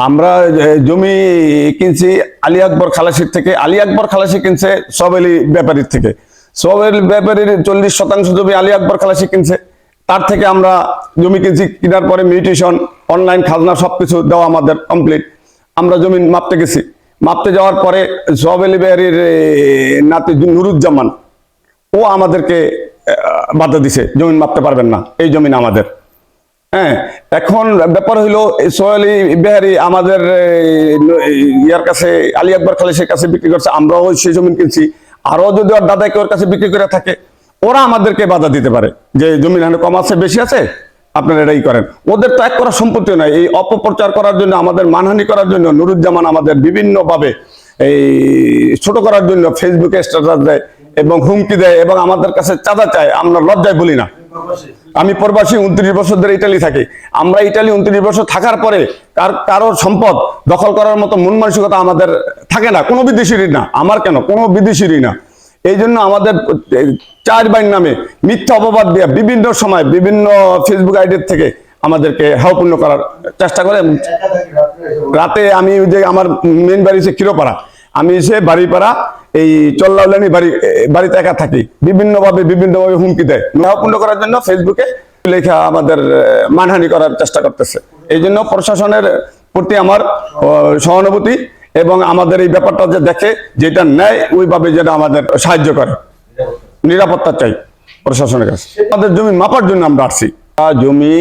আমরা জমি কিনছি আলী আকবর খালাসির থেকে। আলী আকবর খালাসি কিনছে সোহেব আলী ব্যাপারীর থেকে। সোহেব আলী ব্যাপারীর 40% জমি আলী আকবর খালাসি কিনছে। তার থেকে আমরা জমি কিনছি, কেনার পরে মিউটেশন, অনলাইন খাজনা সবকিছু দেওয়া আমাদের কমপ্লিট। আমরা জমি মাপতে গেছি, মাপতে যাওয়ার পরে সোহেব আলী ব্যাপারীর নাতি নুরুজ্জামান ও আমাদেরকে বাধা দিছে, জমি মাপতে পারবেন না, এই জমিন আমাদের। হ্যাঁ, এখন ব্যাপার হইলো সোহেব আলী বিহারি আমাদের ইয়ার কাছে, আলী আকবর খালেসের কাছে বিক্রি করছে, আমরাও সেই জমি কিনছি। আরো যদি ওর দাদাকে ওর কাছে বিক্রি করে থাকে, ওরা আমাদেরকে বাধা দিতে পারে যে জমিন এখানে কম আছে, বেশি আছে, আপনারা এটাই করেন। ওদের তো এক করা সম্পত্তি নয়। এই অপপ্রচার করার জন্য, আমাদের মানহানি করার জন্য নুরুজ্জামান আমাদের বিভিন্ন ভাবে এই ছোট করার জন্য ফেসবুকে স্ট্যাটাস দেয় এবং হুমকি দেয় এবং আমাদের কাছে চাঁদা চায়। আমরা লজ্জায় বলি না। আমি প্রবাসী, 29 বছর ধরে ইটালি থাকি। আমরা ইটালি 29 বছর থাকার পরে কারোর সম্পদ দখল করার মতো মন মানসিকতা আমাদের থাকে না, কোনো বিদেশিরই না, আমার কেন, কোনো বিদেশিরই না। এই জন্য আমাদের 4 ভাইয়ের নামে মিথ্যা অপবাদ দিয়ে বিভিন্ন সময় বিভিন্ন ফেসবুক আইডির থেকে আমাদেরকে হাওপূর্ণ করার চেষ্টা করে। রাতে আমি যে আমার মেন বাড়ি হচ্ছে ক্ষীরপাড়া, আমি এসে বাড়িপাড়া এই চল্লাউলানি বাড়িতে একা থাকি, বিভিন্নভাবে হুমকি দেয়, হাওপূর্ণ করার জন্য ফেসবুকে লেখা আমাদের মানহানি করার চেষ্টা করতেছে। এই জন্য প্রশাসনের প্রতি আমার সহানুভূতি এবং আমাদের এই ব্যাপারটা যে দেখে, যেটা নেয় ওইভাবে যেটা আমাদের সাহায্য করে, নিরাপত্তা চাই প্রশাসনের কাছে। আমাদের জমি মাপার জন্য আমরা আসছি। জমি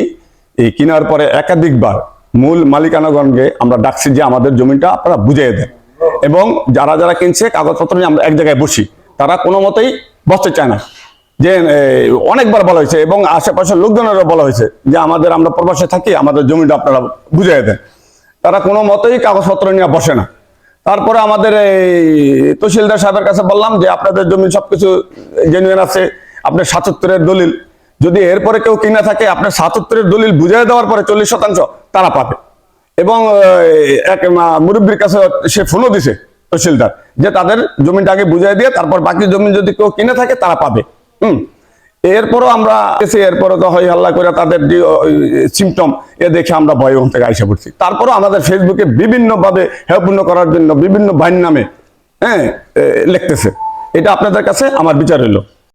এই কেনার পরে একাধিকবার মূল মালিকানাগণকে আমরা ডাকছি যে আমাদের জমিটা আপনারা বুঝিয়ে দেন, এবং যারা যারা কিনছে কাগজপত্র নিয়ে আমরা এক জায়গায় বসি, তারা কোনো মতেই বসতে চায় না। যে অনেকবার বলা হয়েছে এবং আশেপাশের লোকজনেরও বলা হয়েছে যে আমরা প্রবাসে থাকি, আমাদের জমিটা আপনারা বুঝিয়ে দেন। তারা কোনো মতেই কাগজপত্র নিয়ে বসে না। তারপরে আমাদের এই তহসিলদার সাহেবের কাছে বললাম যে আপনাদের জমি সবকিছু জেনুইন আছে, আপনার 77-এর দলিল, যদি এরপরে কেউ কিনা থাকে আপনার 77-এর দলিল বুঝিয়ে দেওয়ার পরে 40% তারা পাবে। এবং এক মুরব্বীর কাছে সে ফোনও দিছে তহসিলদার যে তাদের জমিটা আগে বুঝিয়ে দিয়ে তারপর বাকি জমি যদি কেউ কিনে থাকে তারা পাবে। এরপরও আমরা এরপরে তো হই হাল্লা করে তাদের যে সিমটম দেখে আমরা ভয় ওখান থেকে আইসা পড়ছি। তারপরও আমাদের ফেসবুকে বিভিন্ন ভাবে হেয়পূর্ণ করার জন্য বিভিন্ন ভাইয়ের নামে লিখতেছে। এটা আপনাদের কাছে আমার বিচার হইলো।